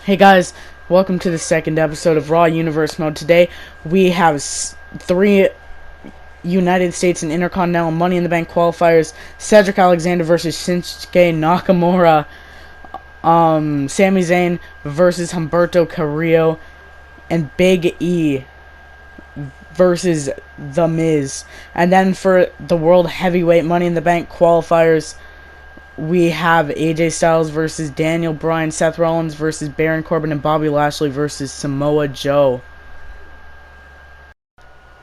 Hey guys, welcome to the second episode of Raw Universe Mode. Today we have three United States and Intercontinental Money in the Bank qualifiers: Cedric Alexander versus Shinsuke Nakamura, Sami Zayn versus Humberto Carillo, and Big E versus The Miz. And then for the World Heavyweight Money in the Bank qualifiers, we have AJ Styles versus Daniel Bryan, Seth Rollins versus Baron Corbin, and Bobby Lashley versus Samoa Joe.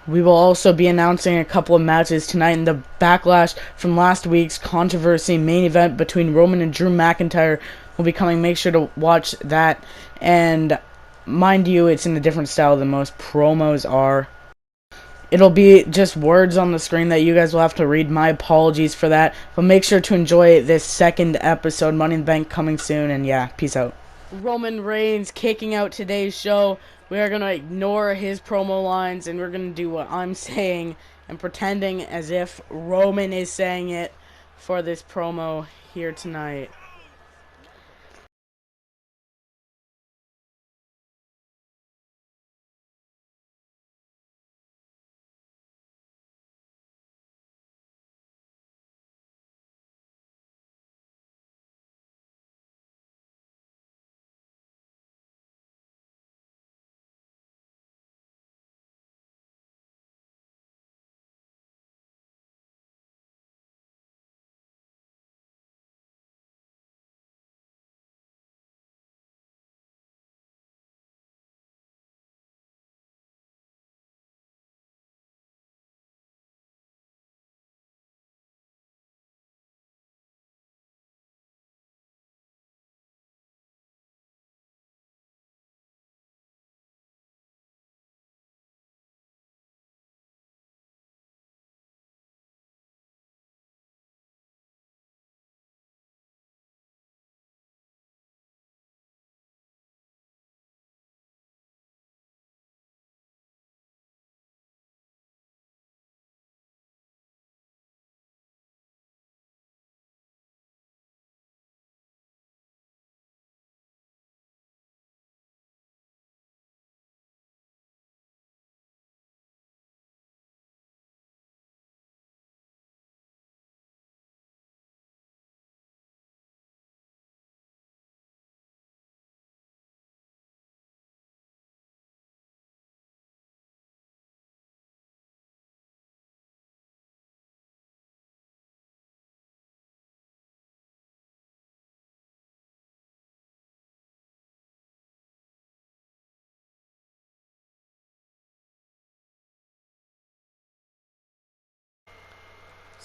We will also be announcing a couple of matches tonight in the Backlash from last week's Controversy main event between Roman and Drew McIntyre will be coming. Make sure to watch that. And mind you, it's in a different style than most promos are. It'll be just words on the screen that you guys will have to read. My apologies for that. But make sure to enjoy this second episode. Money in the Bank coming soon. And yeah, peace out. Roman Reigns kicking out today's show. We are going to ignore his promo lines. And we're going to do what I'm saying. And pretending as if Roman is saying it for this promo here tonight.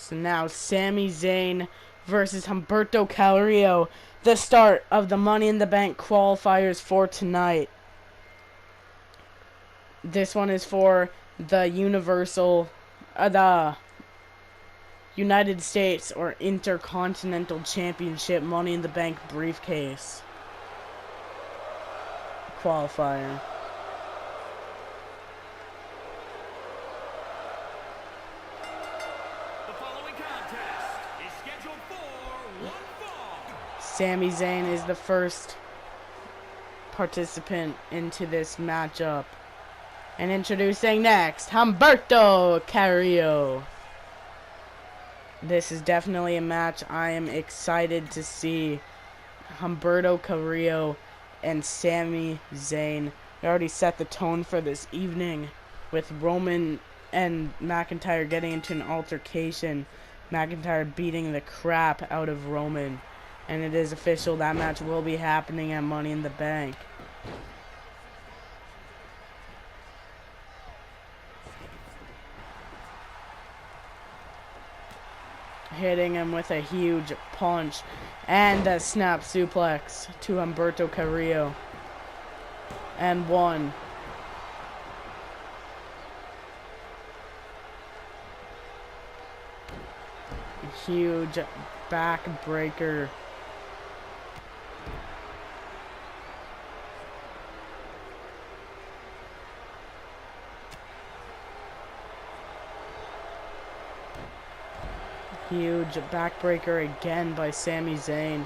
So now Sami Zayn versus Humberto Carillo, the start of the Money in the Bank qualifiers for tonight. This one is for the the United States or Intercontinental Championship Money in the Bank briefcase qualifier. Sami Zayn is the first participant into this matchup. And introducing next, Humberto Carillo. This is definitely a match I am excited to see. Humberto Carillo and Sami Zayn. We already set the tone for this evening with Roman and McIntyre getting into an altercation. McIntyre beating the crap out of Roman. And it is official, that match will be happening at Money in the Bank. Hitting him with a huge punch and a snap suplex to Humberto Carillo. And one. Huge backbreaker. Huge backbreaker again by Sami Zayn.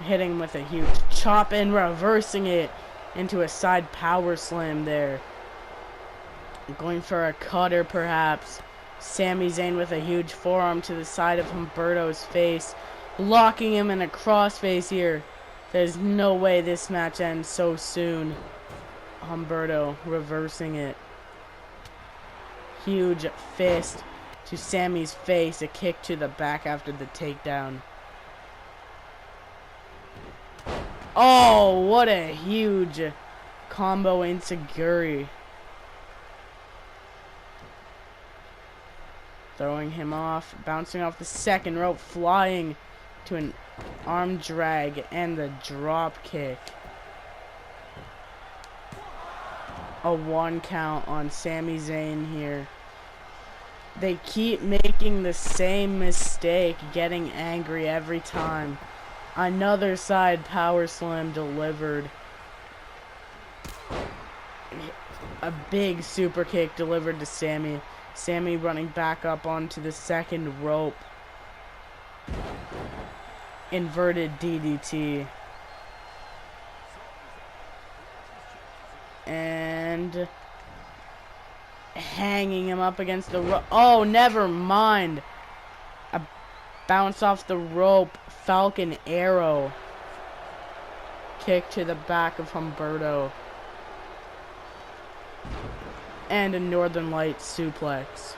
Hitting him with a huge chop and reversing it into a side power slam there. Going for a cutter perhaps. Sami Zayn with a huge forearm to the side of Humberto's face. Locking him in a crossface here. There's no way this match ends so soon. Humberto reversing it. Huge fist to Sami's face. A kick to the back after the takedown. Oh, what a huge combo enziguri. Throwing him off, bouncing off the second rope, flying to an arm drag and the drop kick. A 1 count on Sami Zayn here. They keep making the same mistake, getting angry every time. Another side power slam delivered. A big super kick delivered to Sami. Sami running back up onto the second rope. Inverted DDT. And hanging him up against the rope. Oh, never mind. A bounce off the rope. Falcon arrow. Kick to the back of Humberto. And a Northern Light suplex.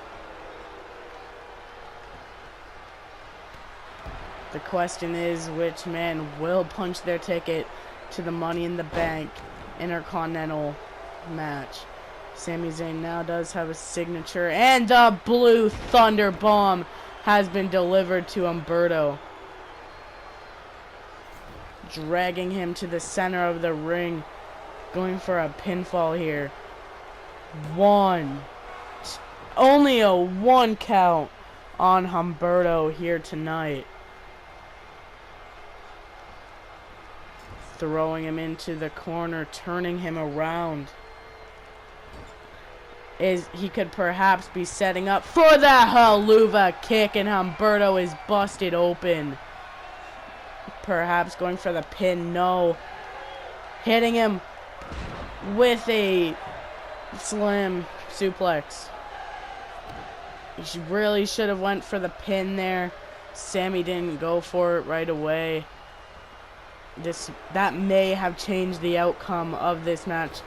The question is, which man will punch their ticket to the Money in the Bank Intercontinental match? Sami Zayn now does have a signature, and the Blue Thunder Bomb has been delivered to Humberto. Dragging him to the center of the ring. Going for a pinfall here. Only a 1 count on Humberto here tonight. Throwing him into the corner, turning him around. He could perhaps be setting up for the Haluva kick, and Humberto is busted open. Perhaps going for the pin. No. Hitting him with a slim suplex. He really should have went for the pin there. Sami didn't go for it right away. That may have changed the outcome of this match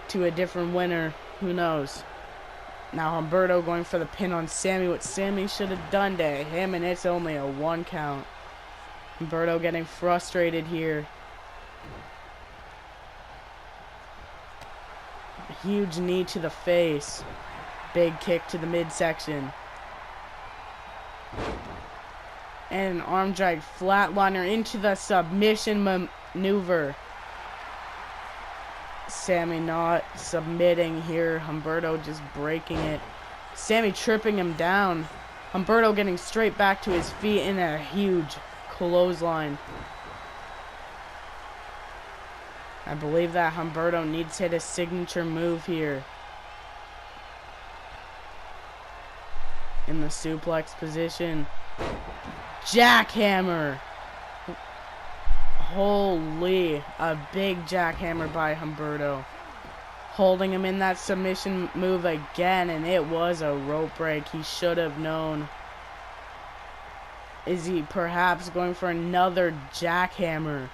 to a different winner. Who knows? Now Humberto going for the pin on Sami. What Sami should have done to him, and it's only a 1 count. Humberto getting frustrated here. A huge knee to the face. Big kick to the midsection. And an arm drag flatliner into the submission maneuver. Sami not submitting here. Humberto just breaking it. Sami tripping him down. Humberto getting straight back to his feet in a huge clothesline. I believe that Humberto needs to hit a signature move here. In the suplex position. Jackhammer. Holy, a big jackhammer by Humberto. Holding him in that submission move again, and it was a rope break. He should have known. Is he perhaps going for another jackhammer?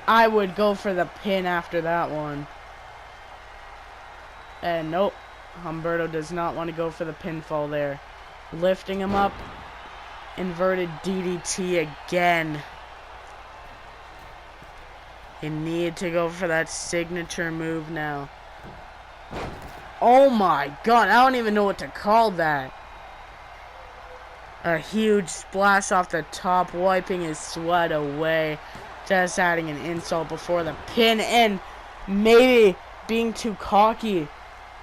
I would go for the pin after that one. And nope, Humberto does not want to go for the pinfall there. Lifting him up. Inverted DDT again. You need to go for that signature move now. Oh my god, I don't even know what to call that. A huge splash off the top, wiping his sweat away. Just adding an insult before the pin, and maybe being too cocky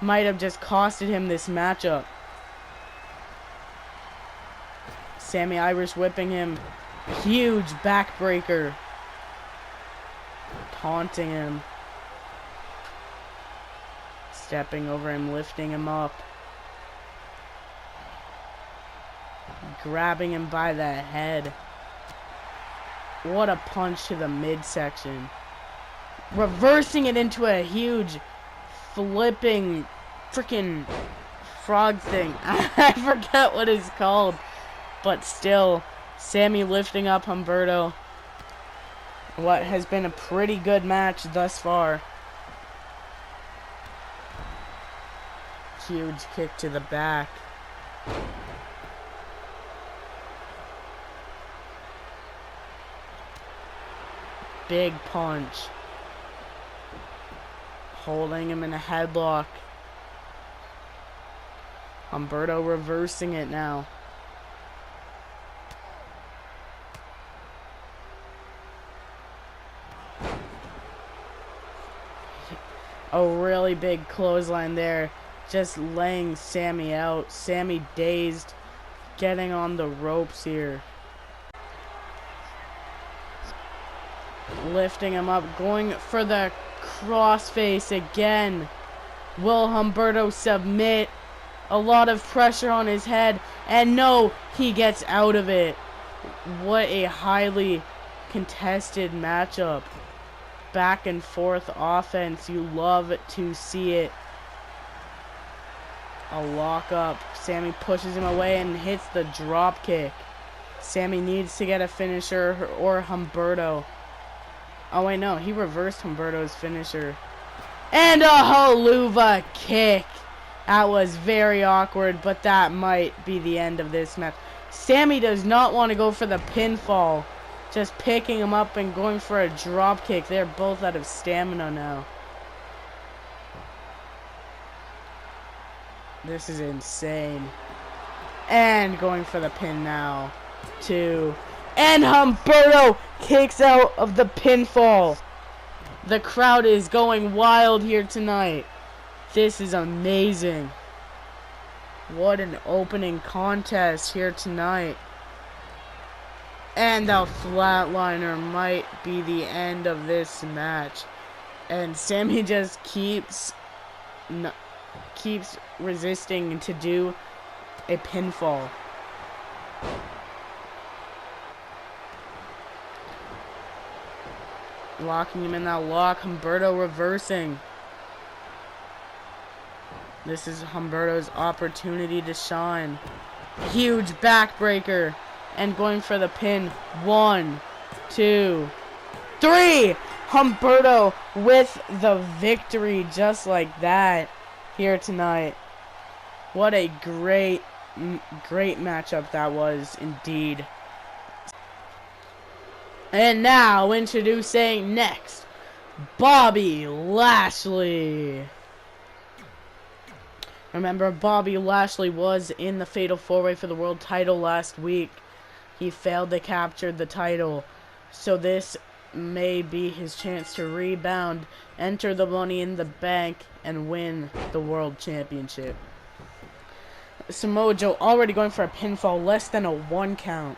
might have just costed him this matchup. Sami Irish whipping him. Huge backbreaker. Taunting him. Stepping over him, lifting him up. Grabbing him by the head. What a punch to the midsection. Reversing it into a huge flipping freaking frog thing. I forget what it's called. But still, Sami lifting up Humberto. What has been a pretty good match thus far. Huge kick to the back. Big punch. Holding him in a headlock. Humberto reversing it now. A really big clothesline there. Just laying Sami out. Sami dazed. Getting on the ropes here. Lifting him up. Going for the crossface again. Will Humberto submit? A lot of pressure on his head. And no, he gets out of it. What a highly contested matchup. Back and forth offense. You love to see it. A lock up. Sami pushes him away and hits the drop kick. Sami needs to get a finisher or Humberto. Oh wait, no, he reversed Humberto's finisher. And a haluva kick. That was very awkward, but that might be the end of this match. Sami does not want to go for the pinfall. Just picking him up and going for a drop kick. They're both out of stamina now. This is insane. And going for the pin now. 2. And Humberto kicks out of the pinfall. The crowd is going wild here tonight. This is amazing. What an opening contest here tonight. And the flatliner might be the end of this match. And Sami just keeps resisting to do a pinfall. Locking him in that lock. Humberto reversing. This is Humberto's opportunity to shine. Huge backbreaker. And going for the pin. 1, 2, 3. Humberto with the victory just like that here tonight. What a great matchup that was indeed. And now introducing next, Bobby Lashley. Remember, Bobby Lashley was in the Fatal 4-Way for the World title last week. He failed to capture the title. So this may be his chance to rebound, enter the Money in the Bank, and win the World Championship. Samoa Joe already going for a pinfall, less than a 1 count.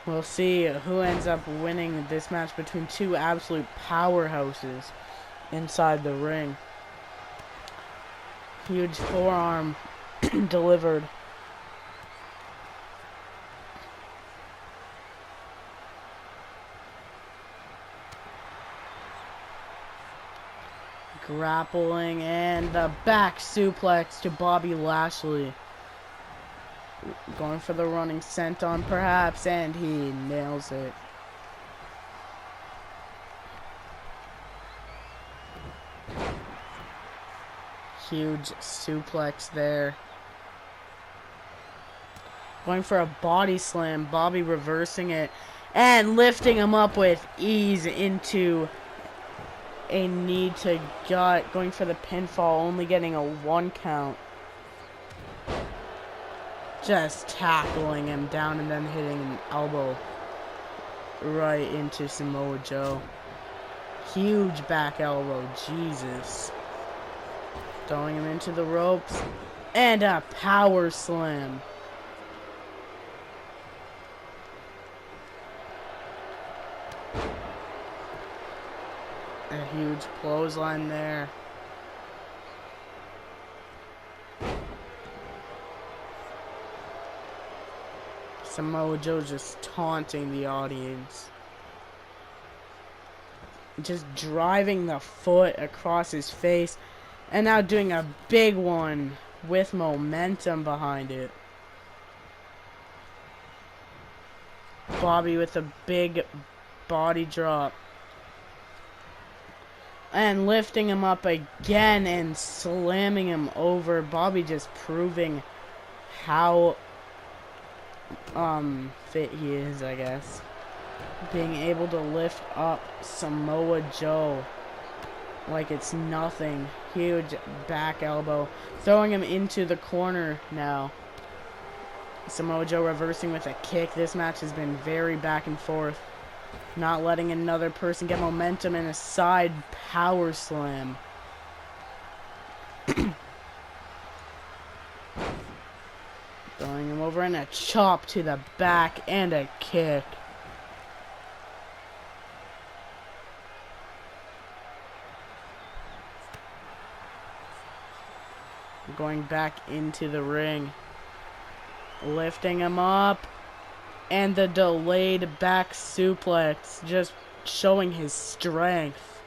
We'll see who ends up winning this match between two absolute powerhouses inside the ring. Huge forearm delivered. Grappling and the back suplex to Bobby Lashley. Going for the running senton perhaps, and he nails it. Huge suplex there. Going for a body slam. Bobby reversing it and lifting him up with ease into a knee to gut. Going for the pinfall, only getting a 1 count. Just tackling him down and then hitting an elbow right into Samoa Joe. Huge back elbow. Jesus. Throwing him into the ropes. And a power slam. A huge clothesline there. Samoa Joe just taunting the audience. Just driving the foot across his face. And now doing a big one with momentum behind it. Bobby with a big body drop. And lifting him up again and slamming him over. Bobby just proving how fit he is, I guess. Being able to lift up Samoa Joe like it's nothing. Huge back elbow. Throwing him into the corner now. Samoa Joe reversing with a kick. This match has been very back and forth. Not letting another person get momentum, and a side power slam. Throwing him over, and a chop to the back and a kick. Going back into the ring. Lifting him up. And the delayed back suplex. Just showing his strength.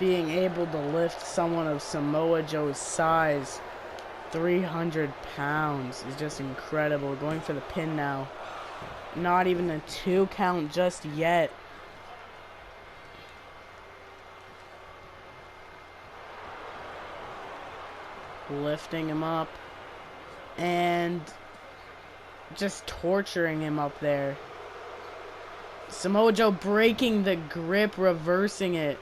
Being able to lift someone of Samoa Joe's size, 300 pounds, is just incredible. Going for the pin now. Not even a 2 count just yet. Lifting him up. And just torturing him up there. Samoa Joe breaking the grip, reversing it.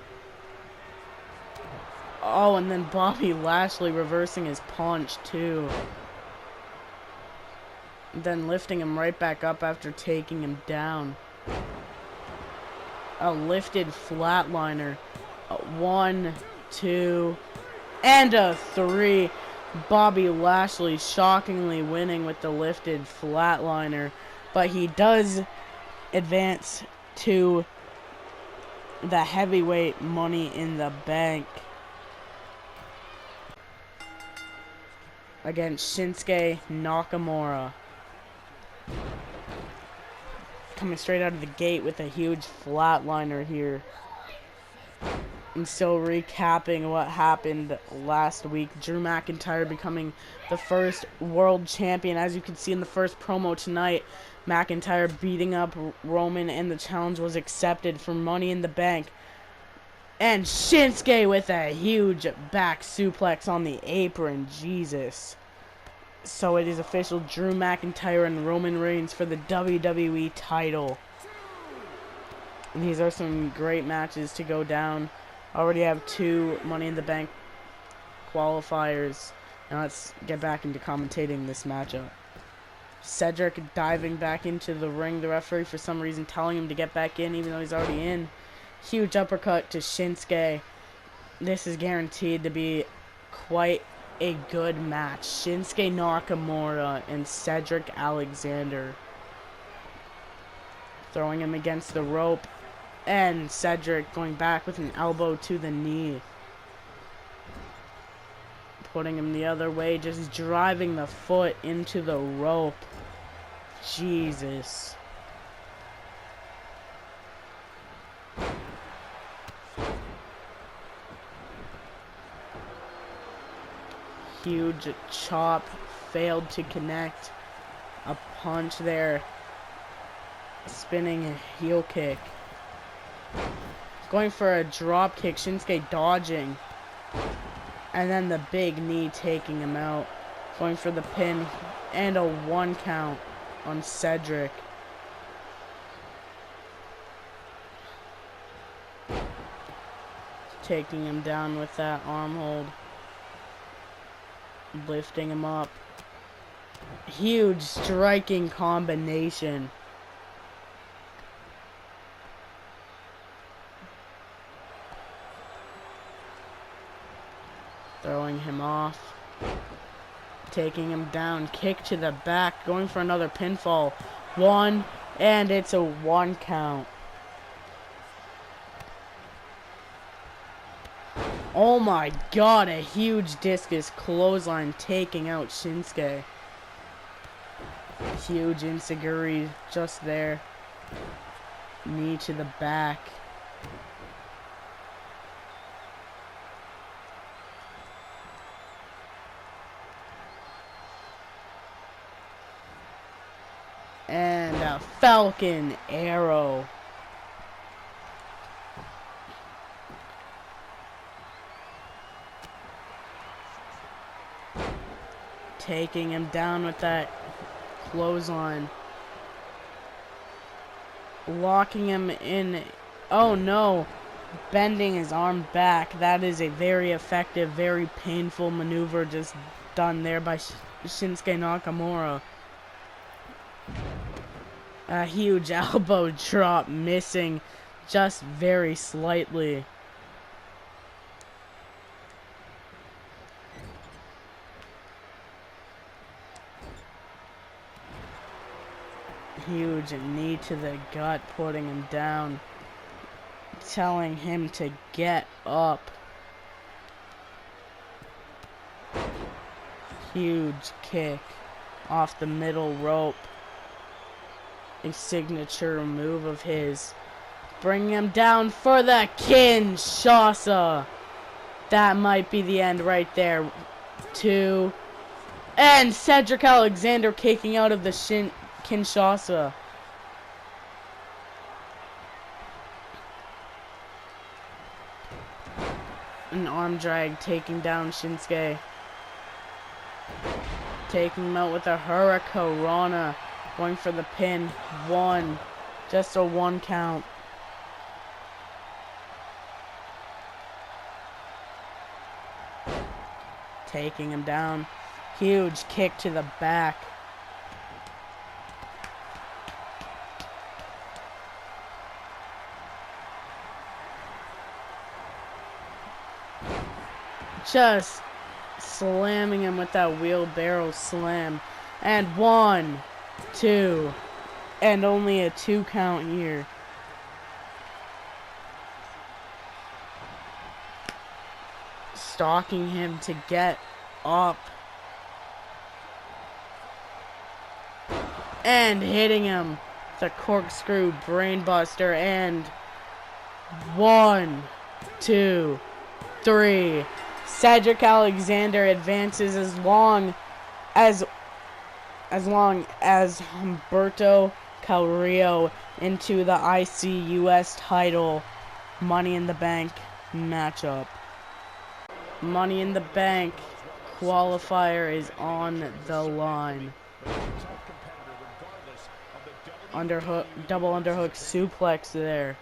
Oh, and then Bobby Lashley reversing his punch too. Then lifting him right back up after taking him down. A lifted flatliner. 1, 2, and a 3. Bobby Lashley shockingly winning with the lifted flatliner. But he does advance to the heavyweight Money in the Bank against Shinsuke Nakamura. Coming straight out of the gate with a huge flatliner here. And still recapping what happened last week. Drew McIntyre becoming the first world champion. As you can see in the first promo tonight, McIntyre beating up Roman, and the challenge was accepted for Money in the Bank. And Shinsuke with a huge back suplex on the apron. Jesus. So it is official. Drew McIntyre and Roman Reigns for the WWE title. And these are some great matches to go down. Already have 2 Money in the Bank qualifiers. Now let's get back into commentating this matchup. Cedric diving back into the ring. The referee for some reason telling him to get back in even though he's already in. Huge uppercut to Shinsuke. This is guaranteed to be quite a good match. Shinsuke Nakamura and Cedric Alexander. Throwing him against the rope. And Cedric going back with an elbow to the knee. Putting him the other way, just driving the foot into the rope. Jesus. Huge chop, failed to connect. A punch there. Spinning heel kick. Going for a drop kick, Shinsuke dodging. And then the big knee taking him out. Going for the pin and a 1 count on Cedric. Taking him down with that arm hold. Lifting him up. Huge striking combination. Throwing him off. Taking him down. Kick to the back. Going for another pinfall. 1. And it's a 1 count. Oh my god. A huge discus clothesline taking out Shinsuke. Huge enziguri just there. Knee to the back. And a Falcon Arrow. Taking him down with that clothesline. Locking him in. Oh no. Bending his arm back. That is a very effective, very painful maneuver just done there by Shinsuke Nakamura. A huge elbow drop, missing just very slightly. Huge knee to the gut, putting him down, telling him to get up. Huge kick off the middle rope. A signature move of his. Bring him down for the Kinshasa. That might be the end right there. 2. And Cedric Alexander kicking out of the Kinshasa. An arm drag taking down Shinsuke. Taking him out with a Hurricanrana. Going for the pin. 1. Just a 1 count. Taking him down. Huge kick to the back. Just slamming him with that wheelbarrow slam. And 1, 2, and only a 2 count here. Stalking him to get up. And hitting him. The corkscrew brainbuster. And 1, 2, 3. Cedric Alexander advances as long as Humberto Carillo into the ICUS title Money in the Bank matchup. Money in the Bank qualifier is on the line. Underhook, double underhook suplex there.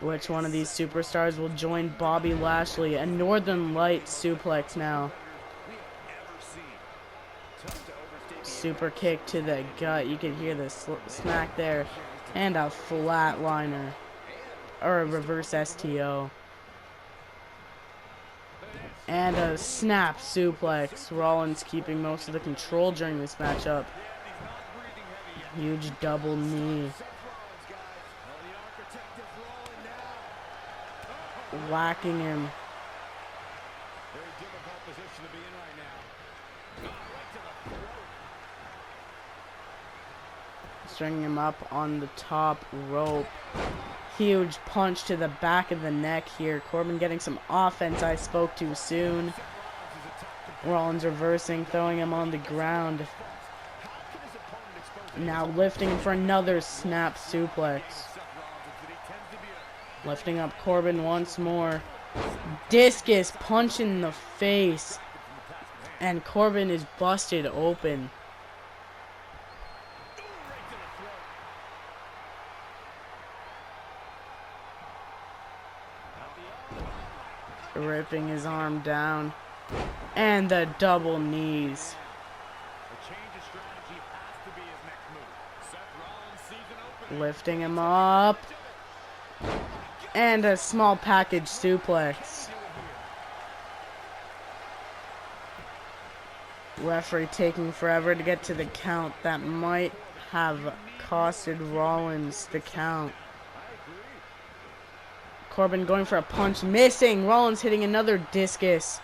Which one of these superstars will join Bobby Lashley? A Northern Light suplex now. Super kick to the gut. You can hear the smack there. And a flatliner. Or a reverse STO. And a snap suplex. Rollins keeping most of the control during this matchup. Huge double knee. Whacking him. Stringing him up on the top rope. Huge punch to the back of the neck here. Corbin getting some offense. I spoke too soon. Rollins reversing, throwing him on the ground. Now lifting him for another snap suplex. Lifting up Corbin once more. Discus punch in the face. And Corbin is busted open. Ripping his arm down. And the double knees. Lifting him up. And a small package suplex. Referee taking forever to get to the count. That might have costed Rollins the count. Corbin going for a punch, missing. Rollins hitting another discus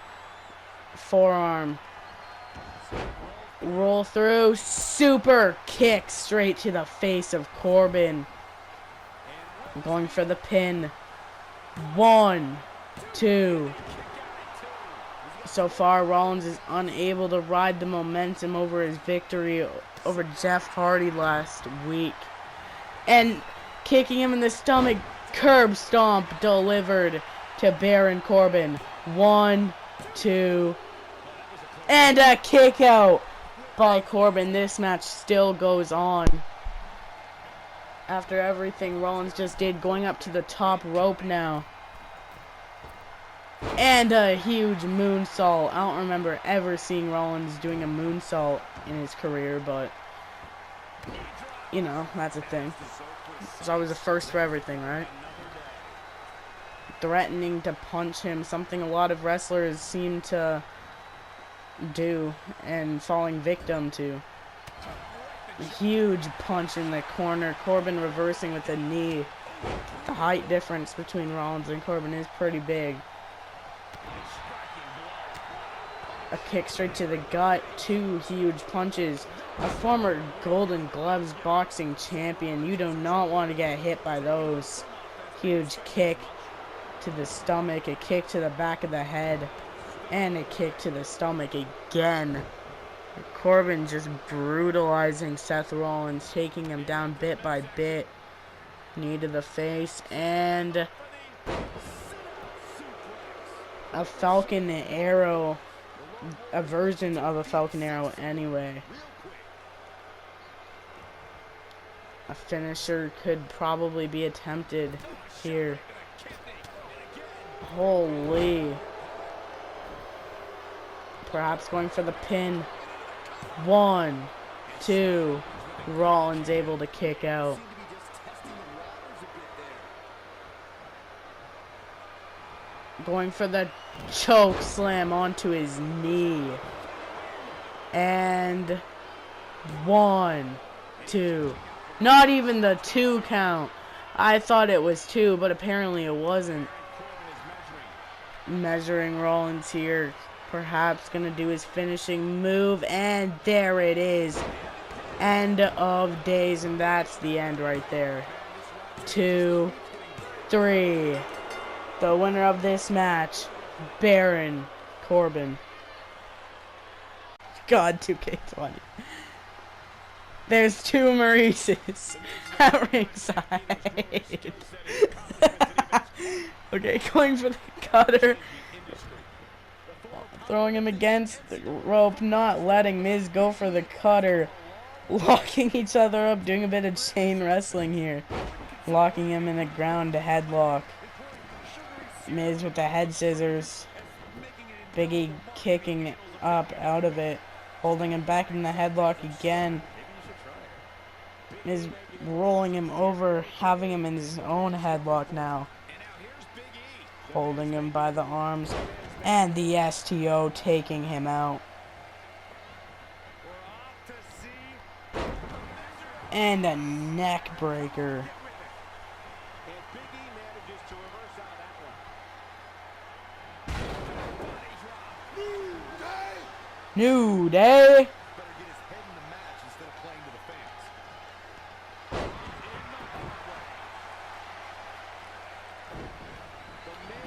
forearm. Roll through. Super kick straight to the face of Corbin. Going for the pin. 1, 2. So far, Rollins is unable to ride the momentum over his victory over Jeff Hardy last week. And kicking him in the stomach. Curb stomp delivered to Baron Corbin. 1, 2. And a kick out by Corbin. This match still goes on. After everything Rollins just did, going up to the top rope now. And a huge moonsault. I don't remember ever seeing Rollins doing a moonsault in his career, but you know, that's a thing. It's always a first for everything, right? Threatening to punch him, something a lot of wrestlers seem to do and falling victim to. A huge punch in the corner. Corbin reversing with a knee. The height difference between Rollins and Corbin is pretty big. A kick straight to the gut. 2 huge punches. A former Golden Gloves boxing champion. You do not want to get hit by those. Huge kick to the stomach. A kick to the back of the head. And a kick to the stomach again. Corbin just brutalizing Seth Rollins, taking him down bit by bit. Knee to the face, and a Falcon Arrow, a version of a Falcon Arrow anyway. A finisher could probably be attempted here. Holy. Perhaps going for the pin. 1, 2. Rollins able to kick out. Going for the choke slam onto his knee. And 1, 2. Not even the 2 count. I thought it was 2, but apparently it wasn't. Measuring Rollins here. Perhaps gonna do his finishing move, and there it is. End of days, and that's the end right there. 2, 3. The winner of this match, Baron Corbin. God, 2K20. There's 2 Maurices at ringside. Okay, going for the cutter. Throwing him against the rope, not letting Miz go for the cutter. Locking each other up, doing a bit of chain wrestling here. Locking him in the ground to headlock. Miz with the head scissors. Big E kicking up out of it. Holding him back in the headlock again. Miz rolling him over, having him in his own headlock now. Holding him by the arms. And the STO taking him out. And a neck breaker. New Day.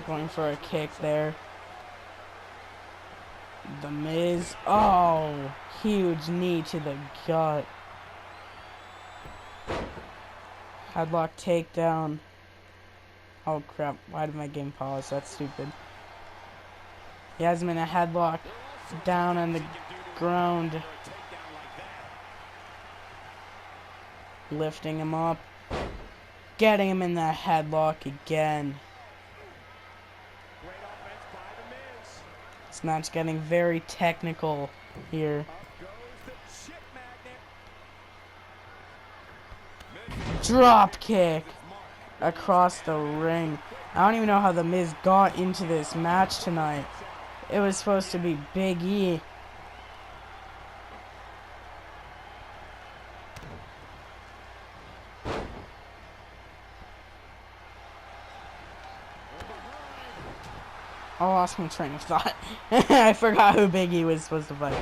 Going for a kick there. The Miz. Oh, huge knee to the gut. Headlock takedown. Oh crap, why did my game pause? That's stupid. He has him in a headlock. Down on the ground. Lifting him up. Getting him in the headlock again. This match getting very technical here. Drop kick across the ring. I don't even know how the Miz got into this match tonight. It was supposed to be Big E. I lost my train of thought. I forgot who Big E was supposed to fight.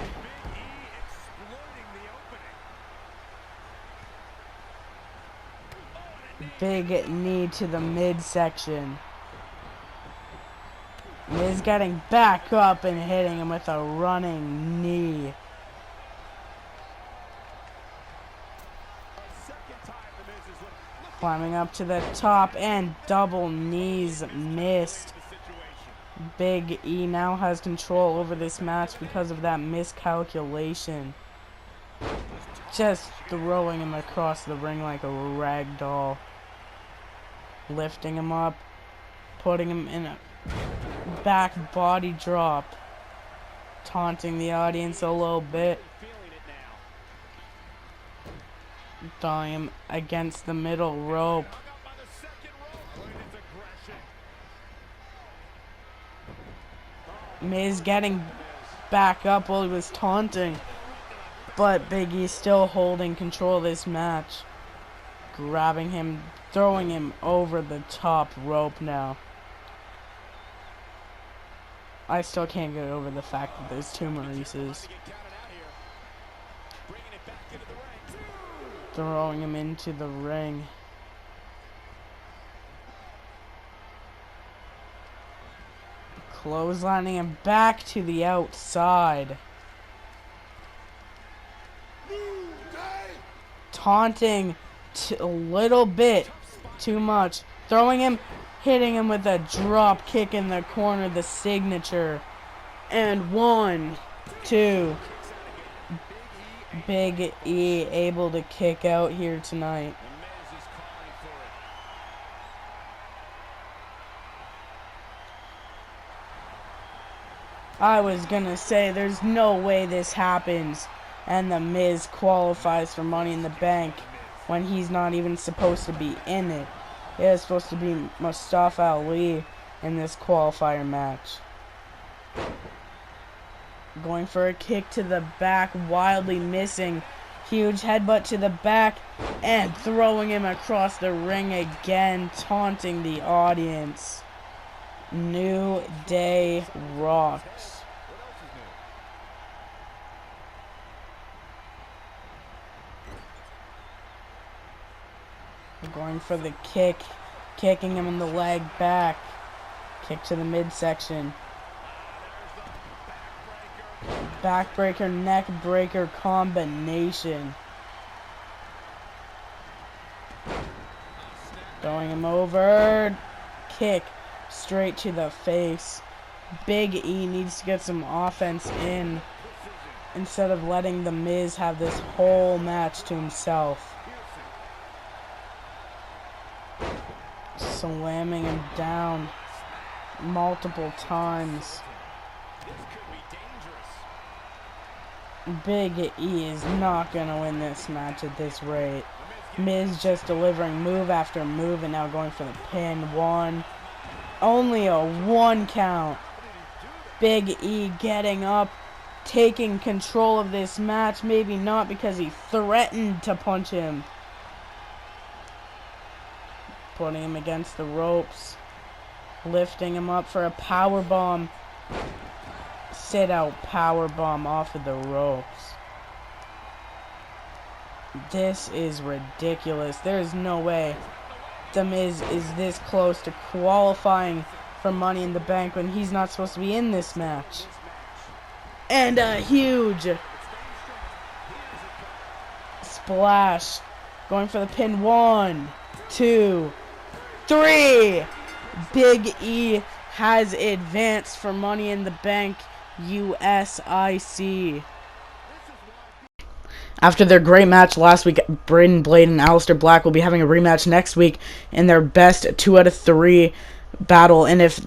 Big knee to the midsection. Miz getting back up and hitting him with a running knee. Climbing up to the top and double knees missed. Big E now has control over this match because of that miscalculation. Just throwing him across the ring like a rag doll. Lifting him up, putting him in a back body drop. Taunting the audience a little bit. Throwing him against the middle rope. Miz getting back up while he was taunting. But Big E still holding control of this match. Grabbing him, throwing him over the top rope now. I still can't get over the fact that there's two Maurices. Throwing him into the ring. Clotheslining him back to the outside. Taunting a little bit too much. Throwing him, hitting him with a drop kick in the corner, the signature. And 1, 2. Big E able to kick out here tonight. I was gonna say there's no way this happens and the Miz qualifies for Money in the Bank when he's not even supposed to be in it. It is supposed to be Mustafa Ali in this qualifier match. Going for a kick to the back, wildly missing. Huge headbutt to the back and throwing him across the ring again, taunting the audience. New Day rocks. Going for the kick, kicking him in the leg back. Kick to the midsection. Backbreaker, neck breaker combination. Throwing him over. Kick straight to the face. Big E needs to get some offense in instead of letting the Miz have this whole match to himself. Slamming him down multiple times. Big E is not going to win this match at this rate. Miz just delivering move after move and now going for the pin. 1. Only a 1 count. Big E getting up, taking control of this match. Maybe not because he threatened to punch him. Putting him against the ropes. Lifting him up for a powerbomb. Sit out powerbomb off of the ropes. This is ridiculous. There is no way The Miz is this close to qualifying for Money in the Bank when he's not supposed to be in this match. And a huge splash. Going for the pin. 1, 2, 3. Big E has advanced for Money in the Bank USIC. After their great match last week, Braden Blade and Aleister Black will be having a rematch next week in their best 2 out of 3 battle. And if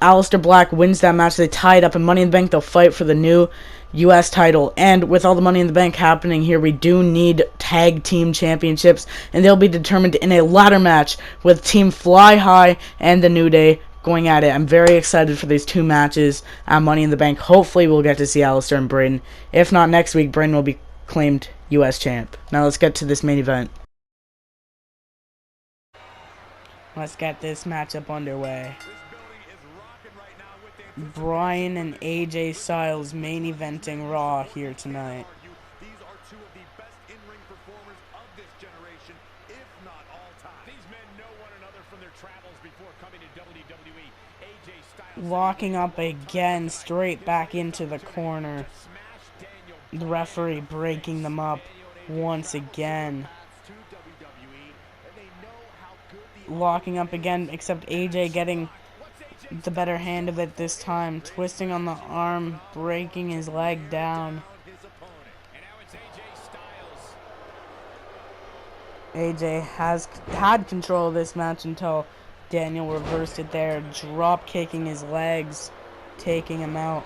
Aleister Black wins that match, they tie it up in Money in the Bank. They'll fight for the new U.S. title. And with all the Money in the Bank happening here, we do need tag team championships. And they'll be determined in a ladder match with Team Fly High and the New Day going at it. I'm very excited for these 2 matches at Money in the Bank. Hopefully we'll get to see Aleister and Braden. If not next week, Braden will be claimed U.S. champ. Now let's get to this main event. Let's get this matchup underway. Bryan and AJ Styles main eventing Raw here tonight. These are 2 of the best in-ring performers of this generation, if not all time. These men Locking up again, straight back into the corner. The referee breaking them up once again. Locking up again, except AJ getting the better hand of it this time. Twisting on the arm, breaking his leg down. AJ has had control of this match until Daniel reversed it there, drop kicking his legs, taking him out.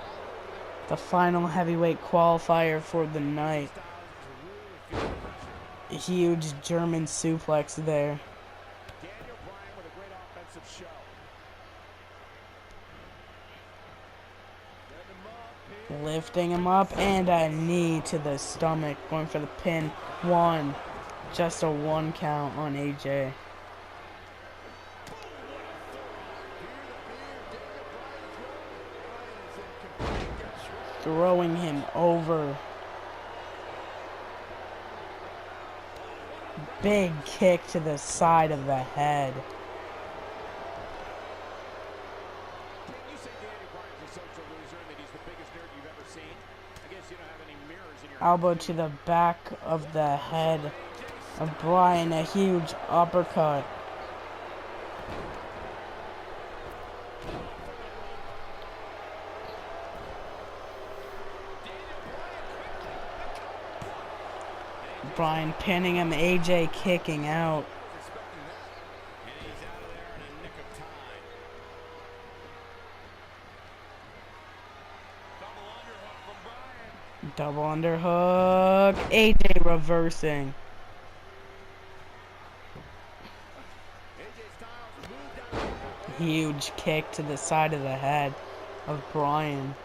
The final heavyweight qualifier for the night. A huge German suplex there. Lifting him up and a knee to the stomach, going for the pin. One. Just a 1 count on AJ. Throwing him over. Big kick to the side of the head. Elbow to the back of the head of Bryan, a huge uppercut. Bryan pinning him, AJ kicking out. Double underhook, AJ reversing. Huge kick to the side of the head of Bryan.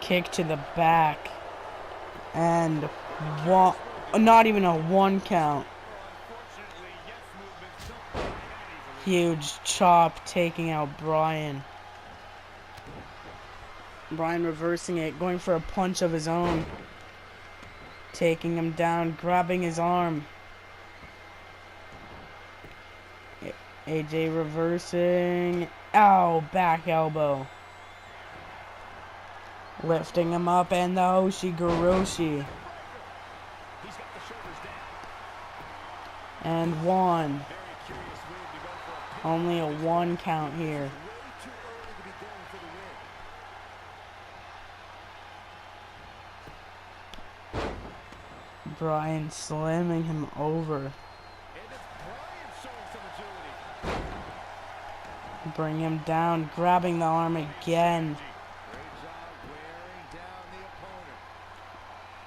Kick to the back. And not even a 1 count. Huge chop taking out Bryan. Bryan reversing it, going for a punch of his own. Taking him down, grabbing his arm. AJ reversing. Ow, back elbow. Lifting him up and the Hoshi-Guroshi. And 1. Only a 1 count here. Bryan slamming him over. Bring him down, grabbing the arm again.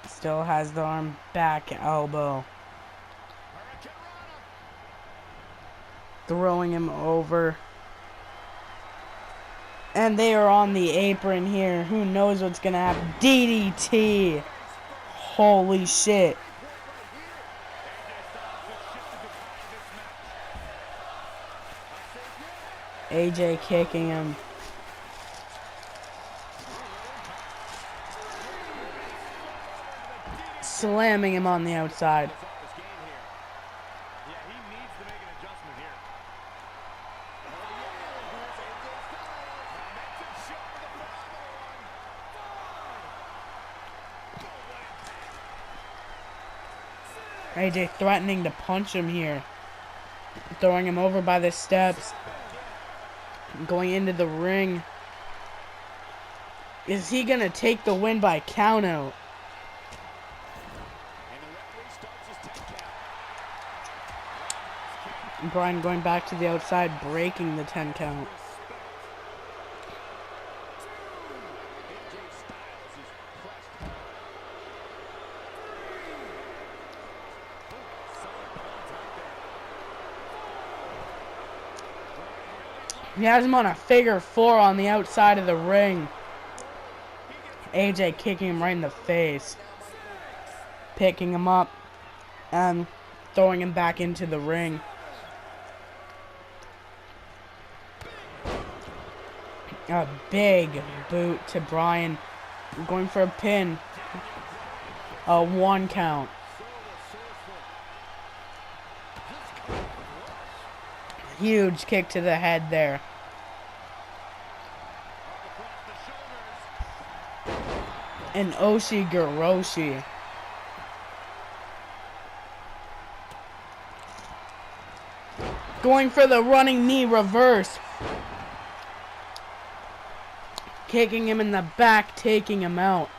Still has the arm, back elbow. Throwing him over. And they are on the apron here. Who knows what's going to happen? DDT. Holy shit. AJ kicking him. Slamming him on the outside. AJ threatening to punch him here. Throwing him over by the steps. Going into the ring. Is he going to take the win by countout? Bryan going back to the outside, breaking the 10 count. He has him on a figure 4 on the outside of the ring. AJ kicking him right in the face. Picking him up and throwing him back into the ring. A big boot to Bryan. Going for a pin. A 1 count. Huge kick to the head there. And Oshi. Going for the running knee reverse. Kicking him in the back, taking him out.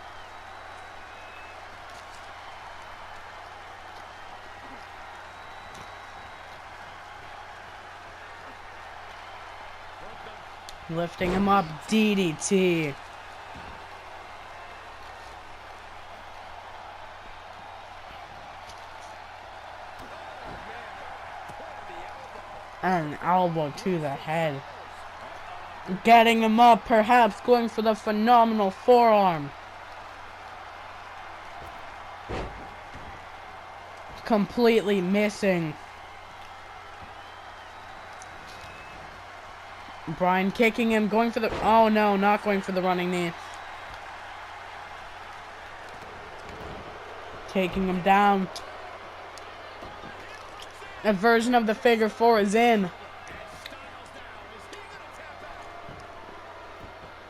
Lifting him up, DDT. And an elbow to the head. Getting him up, perhaps going for the phenomenal forearm. Completely missing. Bryan kicking him, going for the... Oh no, not going for the running knee. Taking him down. A version of the figure four is in.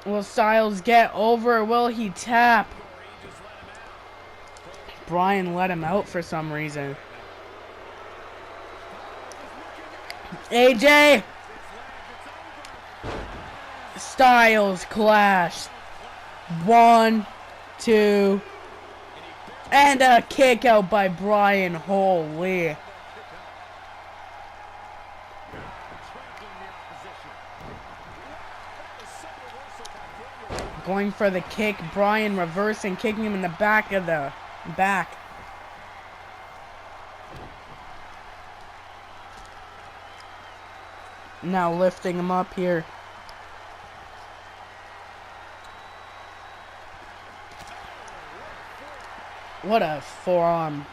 Will Styles get over? Will he tap? Bryan let him out for some reason. AJ! Styles clash. 1, 2, and a kick out by Bryan. Holy. Going for the kick, Bryan reversing, kicking him in the back of the back. Now lifting him up here. What a forearm.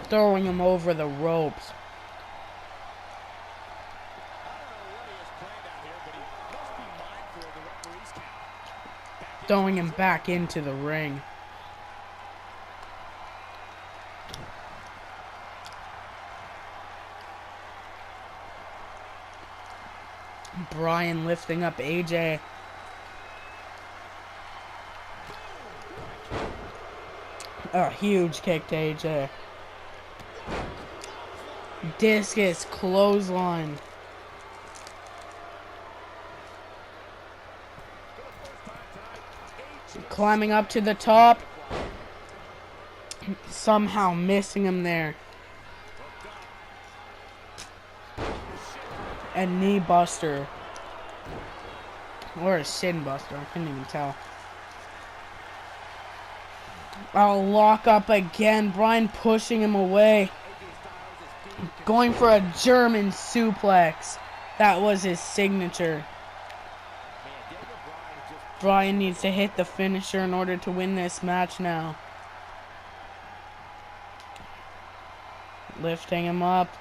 Throwing him over the ropes. Throwing him back into the ring. Bryan lifting up AJ. A huge kick to AJ. Discus clothesline. Climbing up to the top. Somehow missing him there. A knee buster. Or a shin buster. I couldn't even tell. I'll lock up again. Bryan pushing him away. Going for a German suplex. That was his signature. Bryan needs to hit the finisher in order to win this match now. Lifting him up.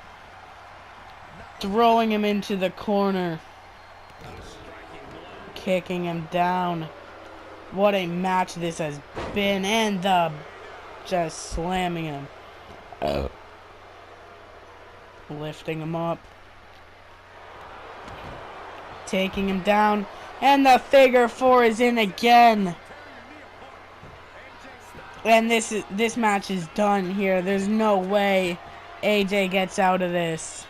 Throwing him into the corner. Kicking him down. What a match this has been. And just slamming him. Lifting him up. Taking him down. And the figure four is in again. And this match is done here. There's no way AJ gets out of this.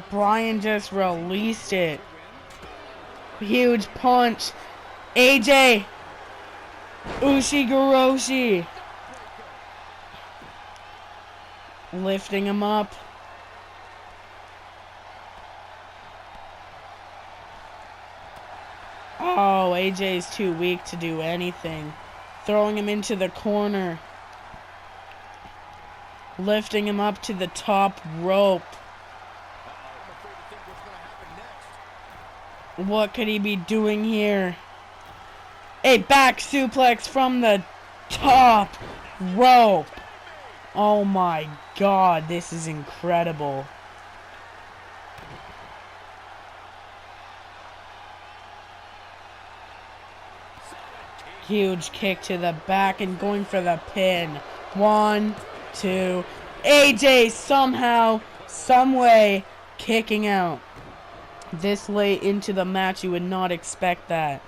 Bryan just released it. Huge punch. AJ. Ushigoroshi. Lifting him up. Oh, AJ's too weak to do anything. Throwing him into the corner. Lifting him up to the top rope. What could he be doing here? A back suplex from the top rope. Oh my God, this is incredible. Huge kick to the back and going for the pin. 1, 2. AJ somehow, someway kicking out. This late into the match, you would not expect that.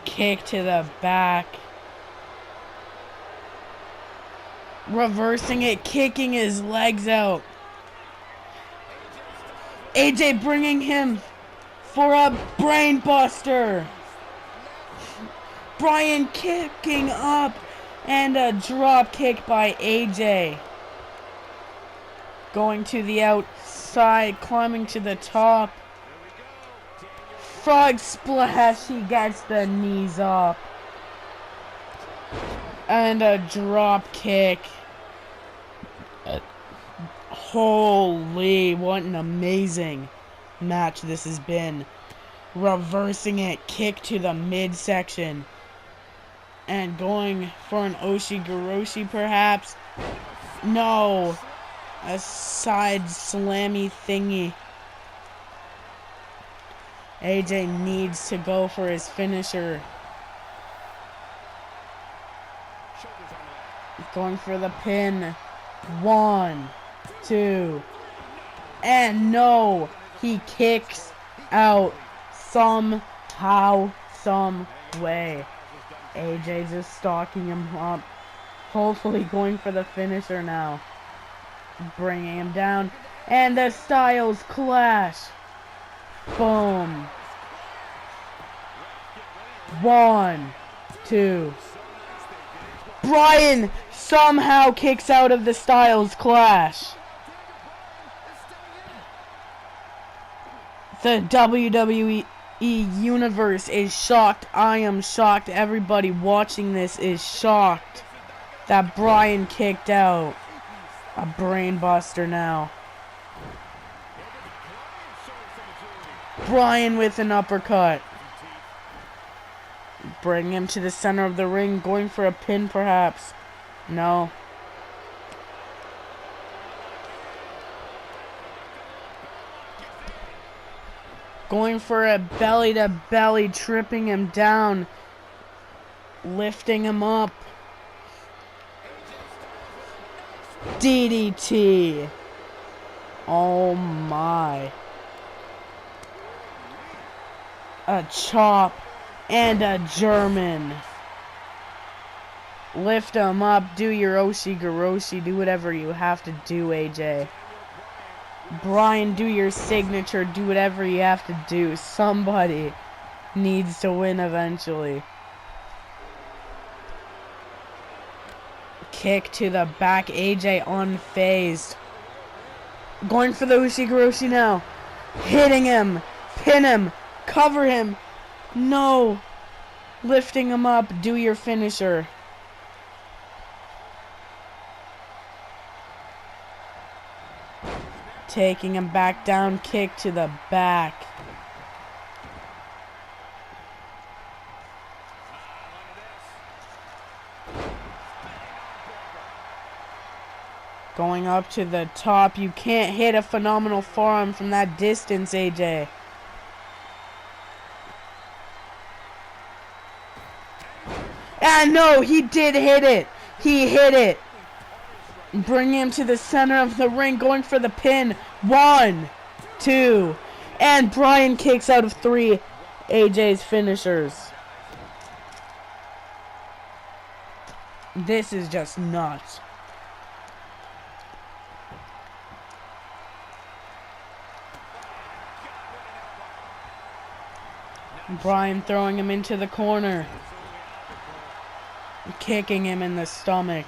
Kick to the back. Reversing it, kicking his legs out. AJ bringing him for a brain buster. Bryan kicking up and a drop kick by AJ. Going to the outside, climbing to the top. Frog splash, he gets the knees up. And a drop kick. Holy, what an amazing match this has been. Reversing it, kick to the midsection. And going for an Oshigoroshi perhaps. No. A side slammy thingy. AJ needs to go for his finisher. Going for the pin. 1, 2. And no. He kicks out somehow, some way. AJ just stalking him up. Hopefully going for the finisher now. Bringing him down. And the Styles Clash. Boom. 1, 2. Bryan somehow kicks out of the Styles Clash. The WWE universe is shocked. I am shocked. Everybody watching this is shocked that Bryan kicked out. A brain buster now. Bryan with an uppercut. Bring him to the center of the ring. Going for a pin perhaps. No. Going for a belly to belly. Tripping him down. Lifting him up. DDT. Oh my. A chop and a German. Lift him up. Do your Oshigoroshi. Do whatever you have to do, AJ. Bryan, do your signature. Do whatever you have to do. Somebody needs to win eventually. Kick to the back. AJ unfazed. Going for the Oshigoroshi now. Hitting him. Pin him. Cover him. No. Lifting him up. Do your finisher. Taking him back down. Kick to the back. Going up to the top. You can't hit a phenomenal forearm from that distance, AJ. And no, he did hit it. He hit it. Bring him to the center of the ring. Going for the pin. 1, 2. And Bryan kicks out of 3 AJ's finishers. This is just nuts. Bryan throwing him into the corner. Kicking him in the stomach.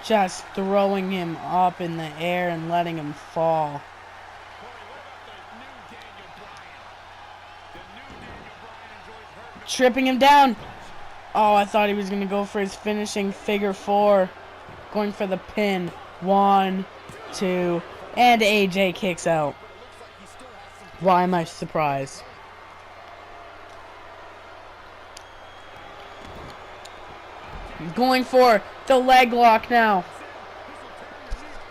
Just throwing him up in the air and letting him fall. Tripping him down. Oh, I thought he was going to go for his finishing figure 4. Going for the pin. 1, 2. And AJ kicks out. Why am I surprised? Going for the leg lock now.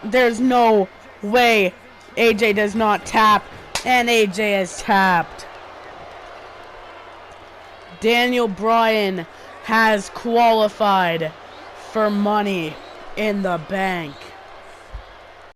There's no way AJ does not tap. And AJ has tapped. Daniel Bryan has qualified for Money in the Bank.